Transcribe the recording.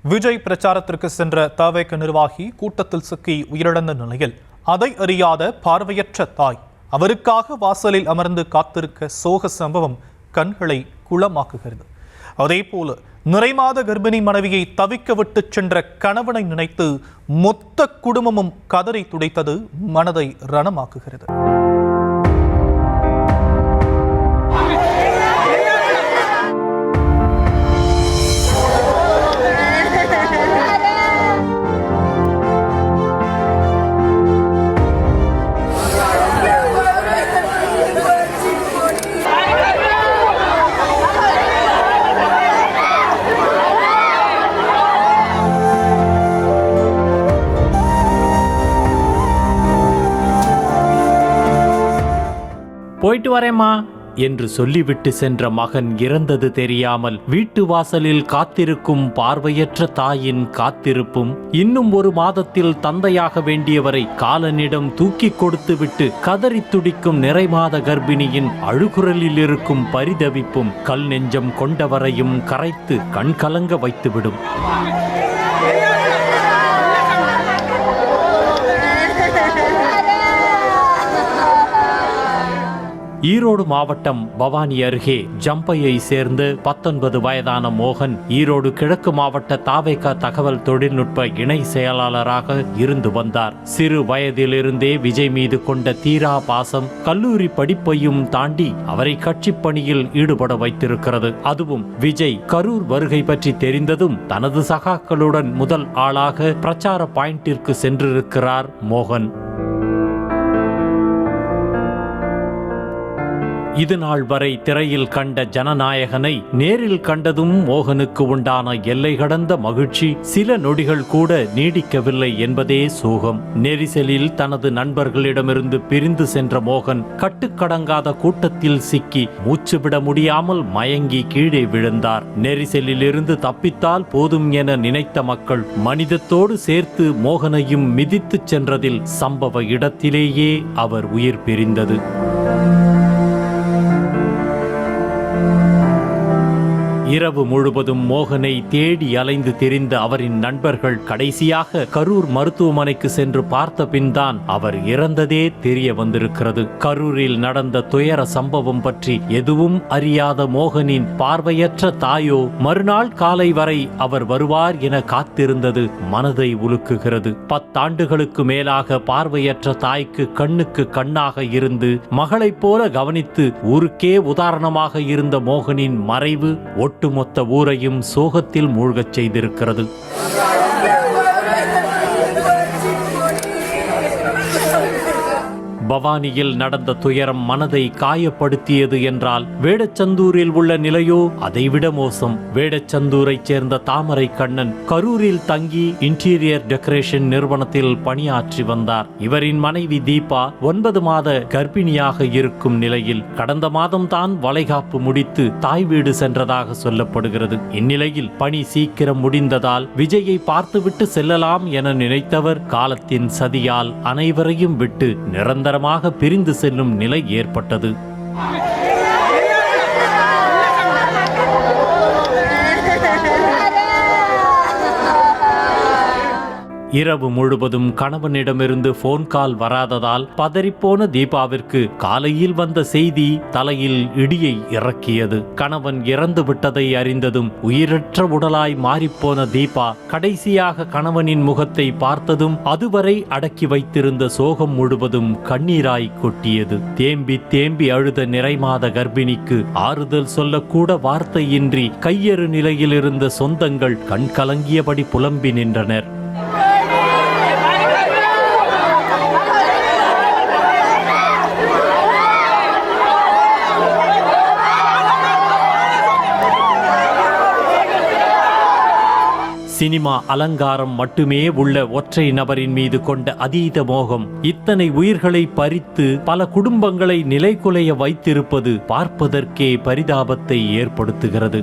விஜய் பிரச்சாரத்திற்கு சென்ற தவேக நிர்வாகி கூட்டத்தில் சிக்கி உயிரிழந்த நிலையில் அதை அறியாத பார்வையற்ற தாய் அவருக்காக வாசலில் அமர்ந்து காத்திருக்க சோக சம்பவம் கண்களை குளமாக்குகிறது. அதேபோல நிறைமாத கர்ப்பிணி மனைவியை தவிக்க விட்டு சென்ற கணவனை நினைத்து மொத்த குடும்பமும் கதறி துடைத்தது மனதை ரணமாக்குகிறது. போயிட்டு வரேம்மா என்று சொல்லிவிட்டு சென்ற மகன் இறந்தது தெரியாமல் வீட்டு வாசலில் காத்திருக்கும் பார்வையற்ற தாயின் காத்திருப்பும், இன்னும் ஒரு மாதத்தில் தந்தையாக வேண்டியவரை காலனிடம் தூக்கி கொடுத்துவிட்டு கதறி துடிக்கும் நிறைமாத கர்ப்பிணியின் அழுகுரலில் இருக்கும் பரிதவிப்பும் கல் நெஞ்சம் கொண்டவரையும் கரைத்து கண்கலங்க வைத்துவிடும். ஈரோடு மாவட்டம் பவானி அருகே ஜம்பையை சேர்ந்து 19 வயதான மோகன் ஈரோடு கிழக்கு மாவட்ட தவேக தகவல் தொழில்நுட்ப இணை செயலாளராக இருந்து வந்தார். சிறு வயதிலிருந்தே விஜய் மீது கொண்ட தீரா பாசம் கல்லூரி படிப்பையும் தாண்டி அவரை கட்சி பணியில் ஈடுபட வைத்திருக்கிறது. அதுவும் விஜய் கரூர் வருகை பற்றி தெரிந்ததும் தனது சகாக்களுடன் முதல் ஆளாக பிரச்சார பாயிண்டிற்கு சென்றிருக்கிறார் மோகன். இது நாள் வரை திரையில் கண்ட ஜனநாயகனை நேரில் கண்டதும் மோகனுக்கு உண்டான எல்லை கடந்த மகிழ்ச்சி சில நொடிகள் கூட நீடிக்கவில்லை என்பதே சோகம். நெரிசலில் தனது நண்பர்களிடமிருந்து பிரிந்து சென்ற மோகன் கட்டுக்கடங்காத கூட்டத்தில் சிக்கி மூச்சுவிட முடியாமல் மயங்கி கீழே விழுந்தார். நெரிசலில் இருந்து தப்பித்தால் போதும் என நினைத்த மக்கள் மனிதத்தோடு சேர்த்து மோகனையும் மிதித்துச் சென்றதில் சம்பவ இடத்திலேயே அவர் உயிர் பிரிந்தது. இரவு முழுவதும் மோகனை தேடி அலைந்து திரிந்த அவரின் நண்பர்கள் கடைசியாக கரூர் மருத்துவமனைக்கு சென்று பார்த்த பின்தான் அவர் இறந்ததே தெரிய வந்திருக்கிறது. கரூரில் நடந்த துயர சம்பவம் பற்றி எதுவும் அறியாத மோகனின் பார்வையற்ற தாயோ மறுநாள் காலை வரை அவர் வருவார் என காத்திருந்தது மனதை உலுக்குகிறது. 10 ஆண்டுகளுக்கு மேலாக பார்வையற்ற தாய்க்கு கண்ணுக்கு கண்ணாக இருந்து மகளைப் போல கவனித்து ஊருக்கே உதாரணமாக இருந்த மோகனின் மறைவு ஒட்டுமொத்த ஊரையும் சோகத்தில் மூழ்கச் செய்திருக்கிறது. பவானியில் நடந்த துயரம் மனதை காயப்படுத்தியது என்றால் வேடச்சந்தூரில் உள்ள நிலையோ அதைவிட மோசம். வேடச்சந்தூரைச் சேர்ந்த தாமரை கண்ணன் கரூரில் தங்கி இன்டீரியர் டெக்கரேஷன் நிறுவனத்தில் பணியாற்றி வந்தார். இவரின் மனைவி தீபா 9 மாத கர்ப்பிணியாக இருக்கும் நிலையில் கடந்த மாதம் தான் வளைகாப்பு முடித்து தாய் வீடு சென்றதாக சொல்லப்படுகிறது. இந்நிலையில் பணி சீக்கிரம் முடிந்ததால் விஜயை பார்த்துவிட்டு செல்லலாம் என நினைத்தவர் காலத்தின் சதியால் அனைவரையும் விட்டு நிரந்தர பிரிந்து செல்லும் நிலை ஏற்பட்டது. இரவு முழுவதும் கணவனிடமிருந்து போன் கால் வராததால் பதறிப்போன தீபாவிற்கு காலையில் வந்த செய்தி தலையில் இடியை இறக்கியது. கணவன் இறந்து விட்டதை அறிந்ததும் உயிரற்ற உடலாய் மாறிப்போன தீபா கடைசியாக கணவனின் முகத்தை பார்த்ததும் அதுவரை அடக்கி வைத்திருந்த சோகம் முழுவதும் கண்ணீராய் கொட்டியது. தேம்பி தேம்பி அழுத நிறைமாத கர்ப்பிணிக்கு ஆறுதல் சொல்லக்கூட வார்த்தையின்றி கையறு நிலையில் இருந்த சொந்தங்கள் கண்கலங்கியபடி புலம்பி நின்றனர். சினிமா அலங்காரம் மட்டுமே உள்ள ஒற்றை நபரின் மீது கொண்ட அதீத மோகம் இத்தனை உயிர்களை பறித்து பல குடும்பங்களை நிலைகுலைய வைத்திருப்பது பார்ப்பதற்கே பரிதாபத்தை ஏற்படுத்துகிறது.